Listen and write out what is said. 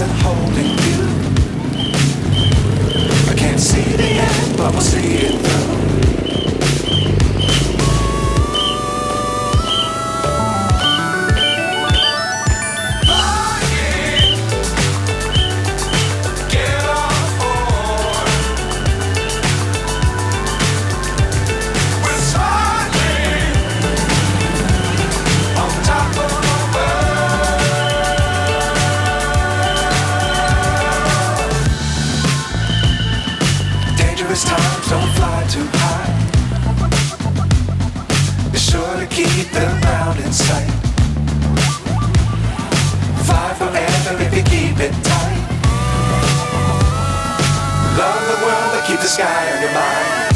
isn't holding you. I can't see the end, but we'll see it through. Dangerous times don't fly too high. Be sure to keep the ground in sight. Fly forever if you keep it tight. Love the world but keep the sky on your mind.